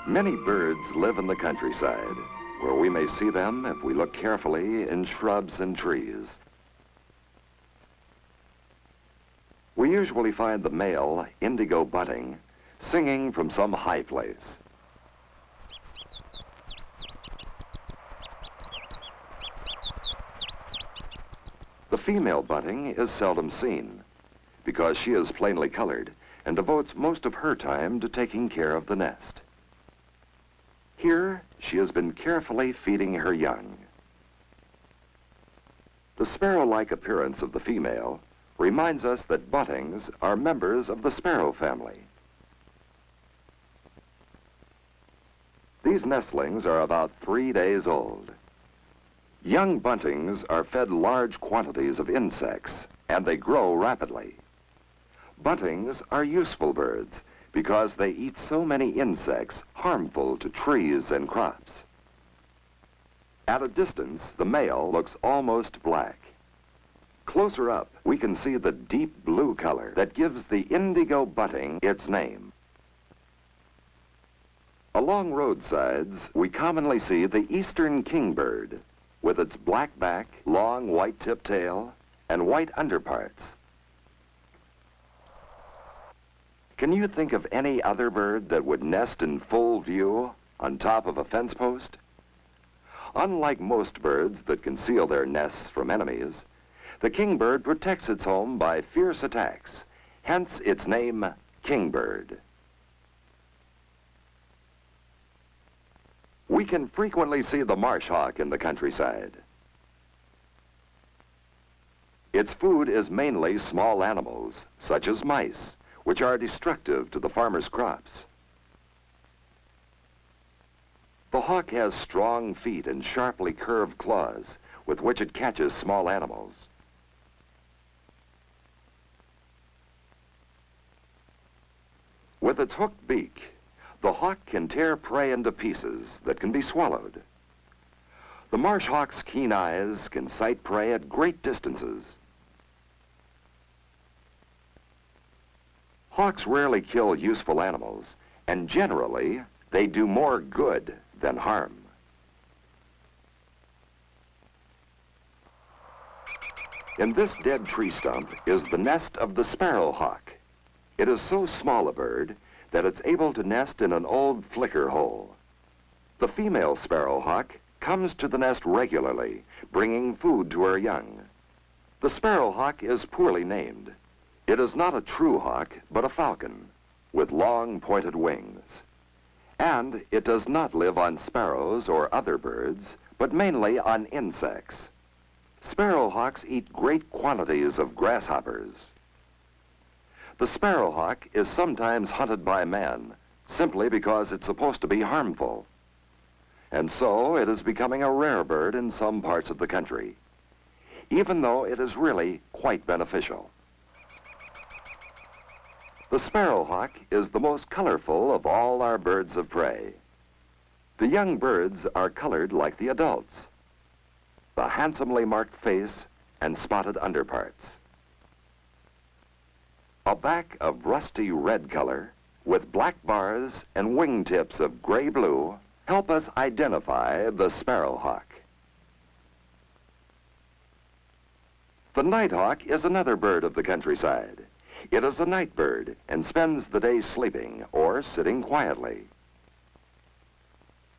Many birds live in the countryside, where we may see them if we look carefully in shrubs and trees. We usually find the male, indigo bunting, singing from some high place. The female bunting is seldom seen because she is plainly colored and devotes most of her time to taking care of the nest. Here, she has been carefully feeding her young. The sparrow-like appearance of the female reminds us that buntings are members of the sparrow family. These nestlings are about 3 days old. Young buntings are fed large quantities of insects, and they grow rapidly. Buntings are useful birds because they eat so many insects harmful to trees and crops. At a distance, the male looks almost black. Closer up, we can see the deep blue color that gives the indigo bunting its name. Along roadsides, we commonly see the eastern kingbird with its black back, long white-tipped tail, and white underparts. Can you think of any other bird that would nest in full view on top of a fence post? Unlike most birds that conceal their nests from enemies, the kingbird protects its home by fierce attacks, hence its name, kingbird. We can frequently see the marsh hawk in the countryside. Its food is mainly small animals, such as mice, which are destructive to the farmer's crops. The hawk has strong feet and sharply curved claws with which it catches small animals. With its hooked beak, the hawk can tear prey into pieces that can be swallowed. The marsh hawk's keen eyes can sight prey at great distances. Hawks rarely kill useful animals, and generally, they do more good than harm. In this dead tree stump is the nest of the sparrowhawk. It is so small a bird that it's able to nest in an old flicker hole. The female sparrowhawk comes to the nest regularly, bringing food to her young. The sparrowhawk is poorly named. It is not a true hawk, but a falcon, with long pointed wings. And it does not live on sparrows or other birds, but mainly on insects. Sparrowhawks eat great quantities of grasshoppers. The sparrowhawk is sometimes hunted by man, simply because it's supposed to be harmful. And so it is becoming a rare bird in some parts of the country, even though it is really quite beneficial. The sparrowhawk is the most colorful of all our birds of prey. The young birds are colored like the adults, the handsomely marked face and spotted underparts. A back of rusty red color with black bars and wingtips of gray-blue help us identify the sparrowhawk. The nighthawk is another bird of the countryside. It is a night bird and spends the day sleeping or sitting quietly.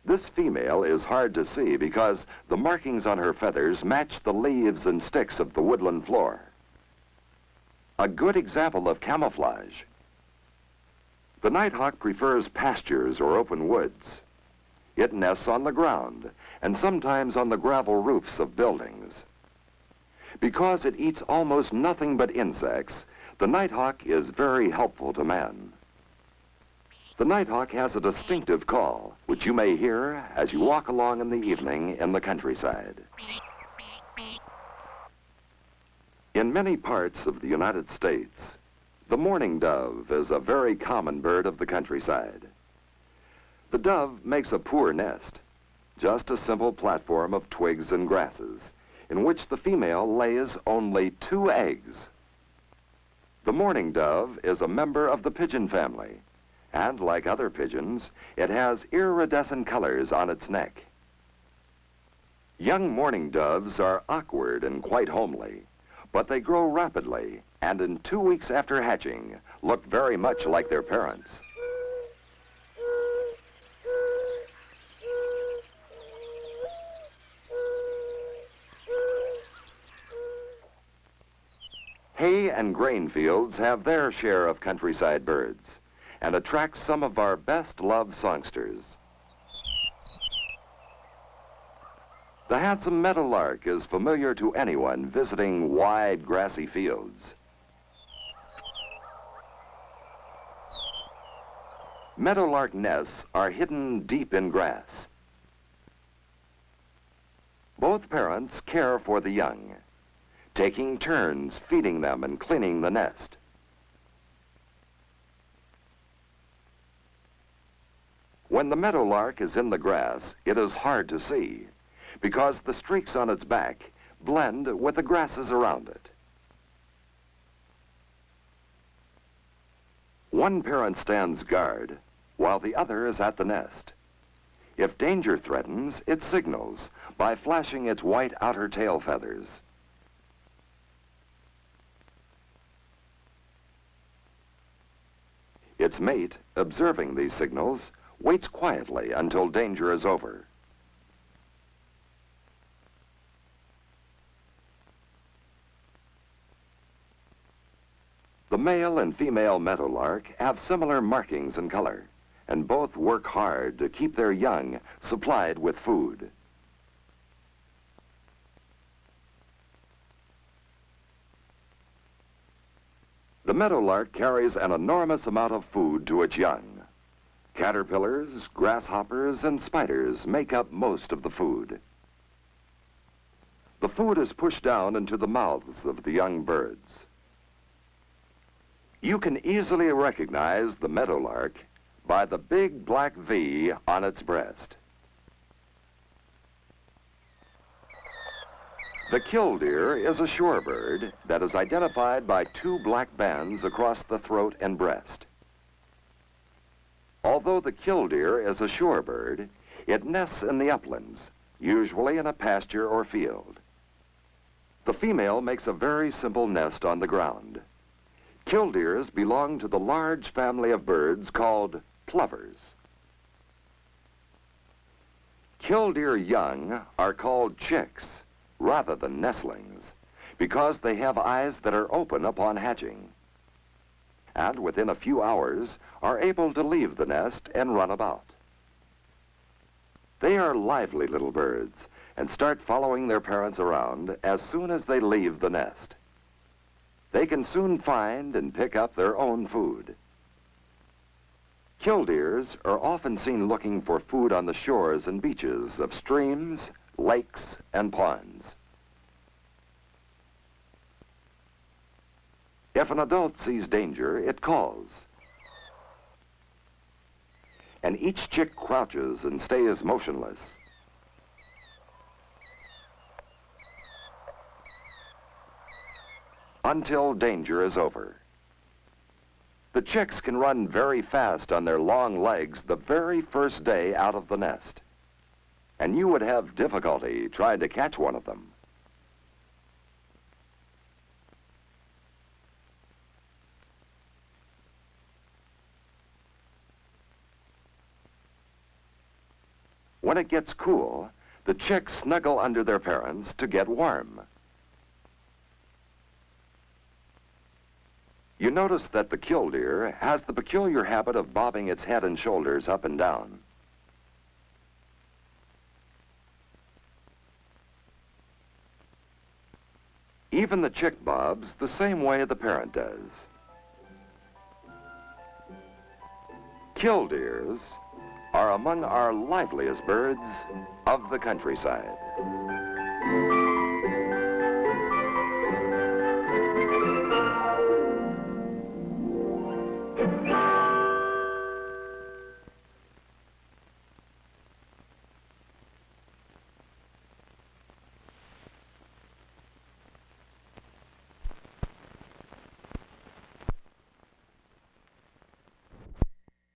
This female is hard to see because the markings on her feathers match the leaves and sticks of the woodland floor. A good example of camouflage. The nighthawk prefers pastures or open woods. It nests on the ground and sometimes on the gravel roofs of buildings. Because it eats almost nothing but insects, the nighthawk is very helpful to man. The nighthawk has a distinctive call, which you may hear as you walk along in the evening in the countryside. In many parts of the United States, the mourning dove is a very common bird of the countryside. The dove makes a poor nest, just a simple platform of twigs and grasses, in which the female lays only 2 eggs. The mourning dove is a member of the pigeon family, And like other pigeons, it has iridescent colors on its neck. Young mourning doves are awkward and quite homely, but they grow rapidly and in 2 weeks after hatching look very much like their parents. Hay and grain fields have their share of countryside birds and attract some of our best-loved songsters. The handsome meadowlark is familiar to anyone visiting wide grassy fields. Meadowlark nests are hidden deep in grass. Both parents care for the young, taking turns feeding them and cleaning the nest. When the meadowlark is in the grass, it is hard to see because the streaks on its back blend with the grasses around it. One parent stands guard while the other is at the nest. If danger threatens, it signals by flashing its white outer tail feathers. Its mate, observing these signals, waits quietly until danger is over. The male and female meadowlark have similar markings and color, and both work hard to keep their young supplied with food. The meadowlark carries an enormous amount of food to its young. Caterpillars, grasshoppers, and spiders make up most of the food. The food is pushed down into the mouths of the young birds. You can easily recognize the meadowlark by the big black V on its breast. The killdeer is a shorebird that is identified by 2 black bands across the throat and breast. Although the killdeer is a shorebird, it nests in the uplands, usually in a pasture or field. The female makes a very simple nest on the ground. Killdeers belong to the large family of birds called plovers. Killdeer young are called chicks rather than nestlings because they have eyes that are open upon hatching, and within a few hours are able to leave the nest and run about. They are lively little birds and start following their parents around as soon as they leave the nest. They can soon find and pick up their own food. Killdeers are often seen looking for food on the shores and beaches of streams, lakes, and ponds. If an adult sees danger, it calls. And each chick crouches and stays motionless. Until danger is over. The chicks can run very fast on their long legs the very first day out of the nest, and you would have difficulty trying to catch one of them. When it gets cool, the chicks snuggle under their parents to get warm. You notice that the killdeer has the peculiar habit of bobbing its head and shoulders up and down. Even the chick bobs the same way the parent does. Killdeers are among our liveliest birds of the countryside.